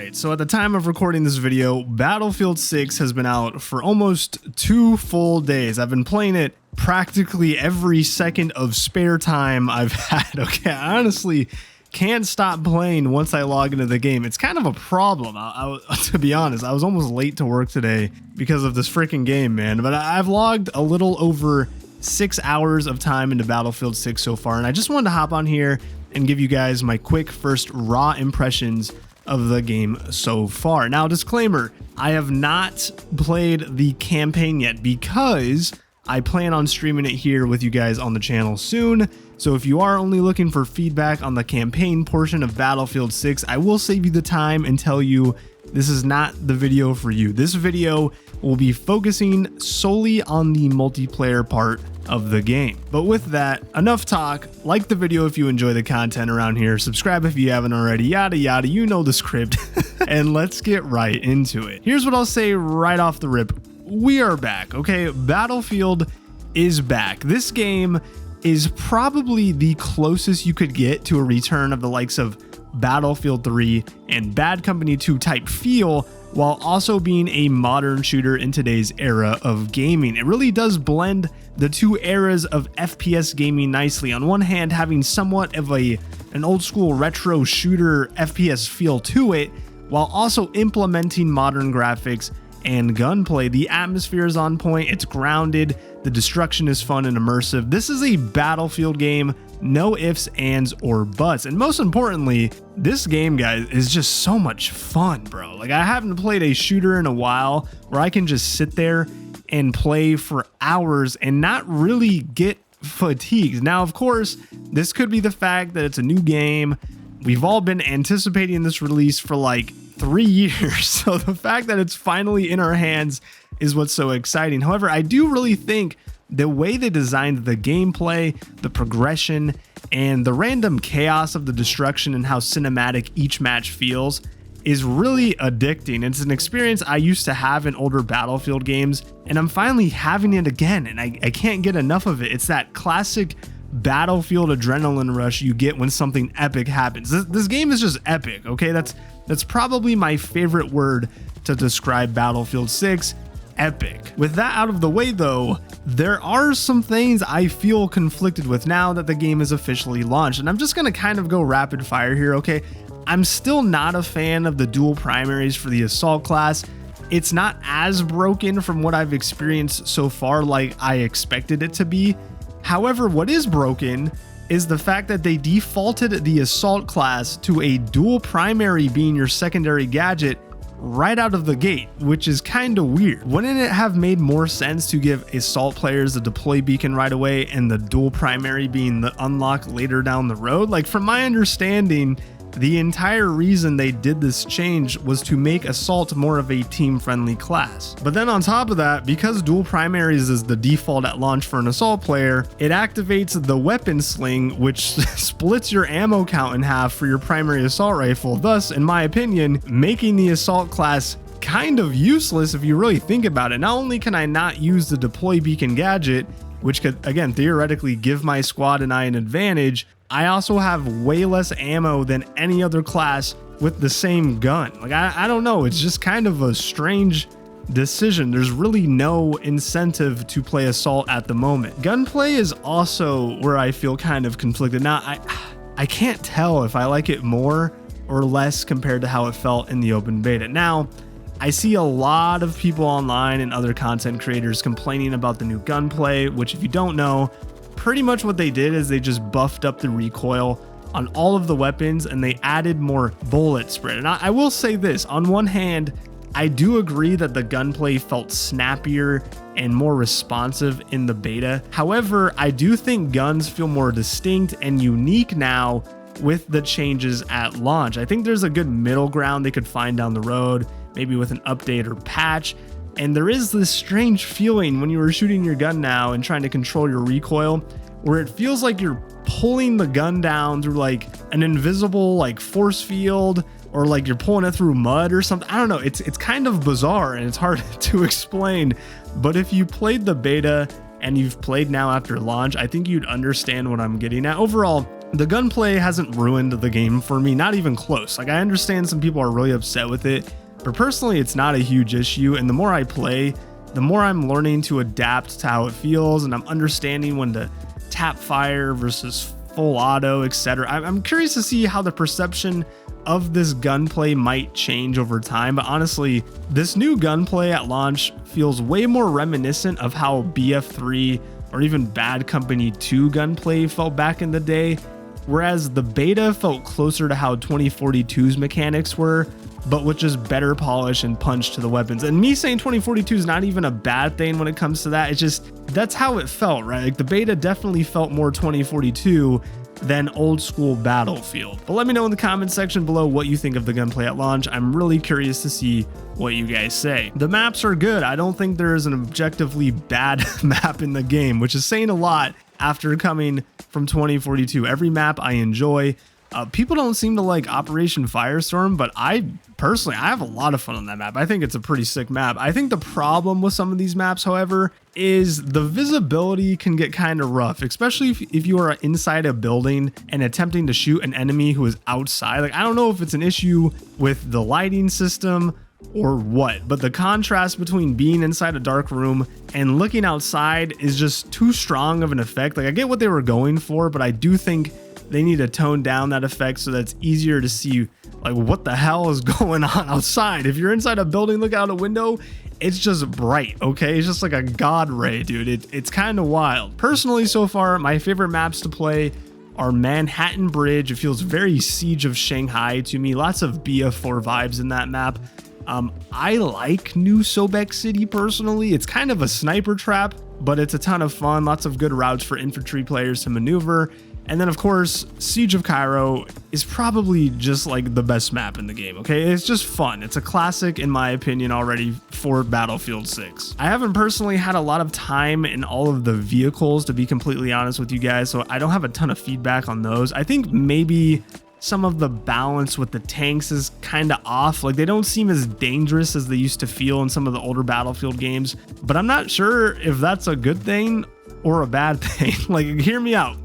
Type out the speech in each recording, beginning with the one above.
Alright, so at the time of recording this video, Battlefield 6 has been out for almost 2 full days. I've been playing it practically every second of spare time I've had. Okay, I honestly can't stop playing once I log into the game. It's kind of a problem, to be honest. I was almost late to work today because of this freaking game, man. But I've logged a little over 6 hours of time into Battlefield 6 so far, and I just wanted to hop on here and give you guys my quick first raw impressions of the game so far. Now, disclaimer, I have not played the campaign yet because I plan on streaming it here with you guys on the channel soon. So if you are only looking for feedback on the campaign portion of Battlefield 6, I will save you the time and tell you this is not the video for you. This video will be focusing solely on the multiplayer part of the game. But with that, enough talk. Like the video if you enjoy the content around here, subscribe if you haven't already, yada yada, you know the script. And let's get right into it. Here's what I'll say right off the rip. We are back, okay? Battlefield is back. This game is probably the closest you could get to a return of the likes of Battlefield 3 and Bad Company 2 type feel, while also being a modern shooter in today's era of gaming. It really does blend the two eras of FPS gaming nicely. On one hand, having somewhat of an old school retro shooter FPS feel to it, while also implementing modern graphics and gunplay. The atmosphere is on point, it's grounded, the destruction is fun and immersive. This is a Battlefield game, no ifs, ands, or buts. And most importantly, this game, guys, is just so much fun, bro. Like, I haven't played a shooter in a while where I can just sit there and play for hours and not really get fatigued. Now, of course, this could be the fact that it's a new game. We've all been anticipating this release for like 3 years. So the fact that it's finally in our hands is what's so exciting. However, I do really think the way they designed the gameplay, the progression, and the random chaos of the destruction and how cinematic each match feels is really addicting. It's an experience I used to have in older Battlefield games, and I'm finally having it again, and I can't get enough of it. It's that classic Battlefield adrenaline rush you get when something epic happens. This game is just epic, okay? That's probably my favorite word to describe Battlefield 6. Epic. With that out of the way though, there are some things I feel conflicted with now that the game is officially launched, and I'm just gonna kind of go rapid fire here, okay? I'm still not a fan of the dual primaries for the assault class. It's not as broken from what I've experienced so far like I expected it to be. However, what is broken is the fact that they defaulted the assault class to a dual primary being your secondary gadget right out of the gate, which is kind of weird. Wouldn't it have made more sense to give assault players the deploy beacon right away and the dual primary being the unlock later down the road? Like, from my understanding, the entire reason they did this change was to make assault more of a team-friendly class. But then on top of that, because dual primaries is the default at launch for an assault player, it activates the weapon sling, which splits your ammo count in half for your primary assault rifle, thus, in my opinion, making the assault class kind of useless if you really think about it. Not only can I not use the deploy beacon gadget, which could, again, theoretically give my squad and I an advantage, I also have way less ammo than any other class with the same gun. Like, I don't know, it's just kind of a strange decision. There's really no incentive to play assault at the moment. Gunplay is also where I feel kind of conflicted. Now, I can't tell if I like it more or less compared to how it felt in the open beta. Now, I see a lot of people online and other content creators complaining about the new gunplay, which, if you don't know, pretty much what they did is they just buffed up the recoil on all of the weapons and they added more bullet spread. And I will say this, on one hand, I do agree that the gunplay felt snappier and more responsive in the beta. However, I do think guns feel more distinct and unique now with the changes at launch. I think there's a good middle ground they could find down the road, maybe with an update or patch. And there is this strange feeling when you are shooting your gun now and trying to control your recoil, where it feels like you're pulling the gun down through like an invisible like force field, or like you're pulling it through mud or something. I don't know. It's kind of bizarre and it's hard to explain. But if you played the beta and you've played now after launch, I think you'd understand what I'm getting at. Overall, The gunplay hasn't ruined the game for me, not even close. Like, I understand some people are really upset with it, but personally it's not a huge issue, and the more I play, the more I'm learning to adapt to how it feels, and I'm understanding when to tap fire versus full auto, etc. I'm curious to see how the perception of this gunplay might change over time, but honestly, this new gunplay at launch feels way more reminiscent of how BF3 or even Bad Company 2 gunplay felt back in the day, whereas the beta felt closer to how 2042's mechanics were, but with just better polish and punch to the weapons. And me saying 2042 is not even a bad thing when it comes to that. It's just, that's how it felt, right? Like, the beta definitely felt more 2042 than old school Battlefield. But let me know in the comment section below what you think of the gunplay at launch. I'm really curious to see what you guys say. The maps are good. I don't think there is an objectively bad map in the game, which is saying a lot after coming from 2042. Every map I enjoy. People don't seem to like Operation Firestorm, but I have a lot of fun on that map. I think it's a pretty sick map. I think the problem with some of these maps, however, is the visibility can get kind of rough, especially if you are inside a building and attempting to shoot an enemy who is outside. Like, I don't know if it's an issue with the lighting system or what, but the contrast between being inside a dark room and looking outside is just too strong of an effect. Like, I get what they were going for, but I do think they need to tone down that effect so that's easier to see, like, what the hell is going on outside. If you're inside a building, look out a window, it's just bright, okay? It's just like a god ray, dude. It's kind of wild. Personally, so far, my favorite maps to play are Manhattan Bridge. It feels very Siege of Shanghai to me. Lots of BF4 vibes in that map. I like New Sobek City personally. It's kind of a sniper trap, but it's a ton of fun. Lots of good routes for infantry players to maneuver. And then, of course, Siege of Cairo is probably just like the best map in the game, okay? It's just fun. It's a classic, in my opinion, already for Battlefield 6. I haven't personally had a lot of time in all of the vehicles, to be completely honest with you guys, so I don't have a ton of feedback on those. I think maybe some of the balance with the tanks is kind of off. Like, they don't seem as dangerous as they used to feel in some of the older Battlefield games, but I'm not sure if that's a good thing or a bad thing. Like, hear me out.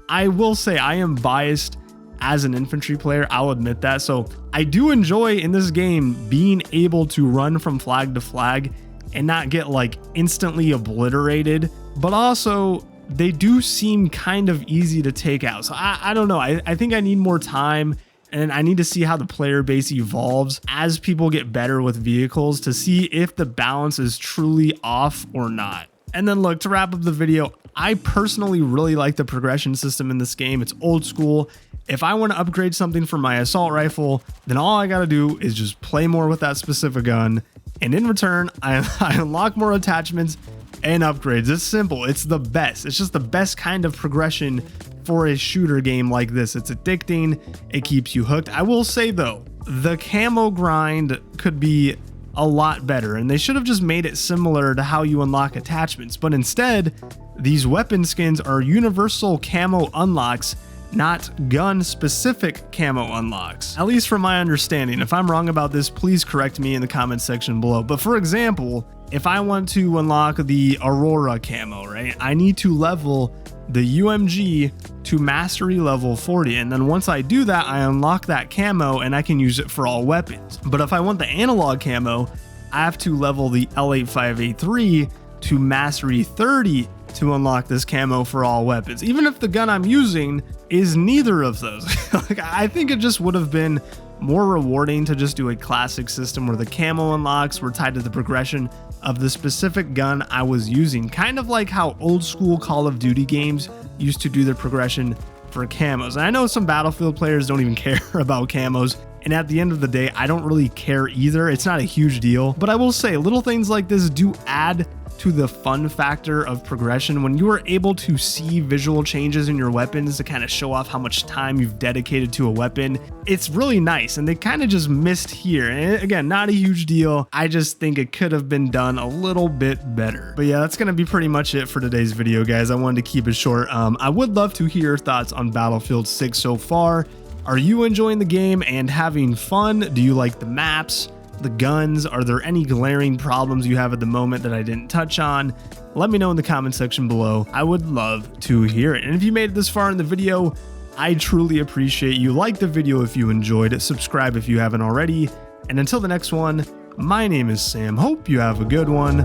I will say I am biased as an infantry player. I'll admit that. So I do enjoy in this game being able to run from flag to flag and not get like instantly obliterated, but also they do seem kind of easy to take out. So I don't know. I think I need more time, and I need to see how the player base evolves as people get better with vehicles to see if the balance is truly off or not. And then look, to wrap up the video, I personally really like the progression system in this game. It's old school. If I want to upgrade something for my assault rifle, then all I got to do is just play more with that specific gun. And in return, I unlock more attachments and upgrades. It's simple. It's the best. It's just the best kind of progression for a shooter game like this. It's addicting. It keeps you hooked. I will say though, the camo grind could be a lot better, and they should have just made it similar to how you unlock attachments, but instead these weapon skins are universal camo unlocks, not gun specific camo unlocks, at least from my understanding. If I'm wrong about this, please correct me in the comment section below. But for example, if I want to unlock the Aurora camo, right, I need to level the UMG to mastery level 40, and then once I do that, I unlock that camo and I can use it for all weapons. But if I want the analog camo, I have to level the L85A3 to mastery 30 to unlock this camo for all weapons, even if the gun I'm using is neither of those. Like, I think it just would have been more rewarding to just do a classic system where the camo unlocks were tied to the progression of the specific gun I was using, kind of like how old school Call of Duty games used to do their progression for camos. And I know some Battlefield players don't even care about camos, and at the end of the day, I don't really care either. It's not a huge deal, but I will say little things like this do add to the fun factor of progression when you are able to see visual changes in your weapons to kind of show off how much time you've dedicated to a weapon. It's really nice, and they kind of just missed here. And again, not a huge deal. I just think it could have been done a little bit better. But yeah, that's going to be pretty much it for today's video, guys. I wanted to keep it short. I would love to hear your thoughts on Battlefield 6 so far. Are you enjoying the game and having fun? Do you like the maps? The guns? Are there any glaring problems you have at the moment that I didn't touch on? Let me know in the comment section below. I would love to hear it. And if you made it this far in the video, I truly appreciate you. Like the video if you enjoyed it, subscribe if you haven't already, and until the next one, my name is Sam. Hope you have a good one.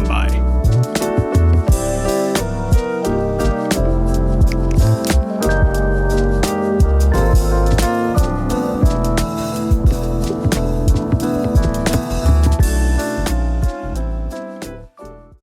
Bye.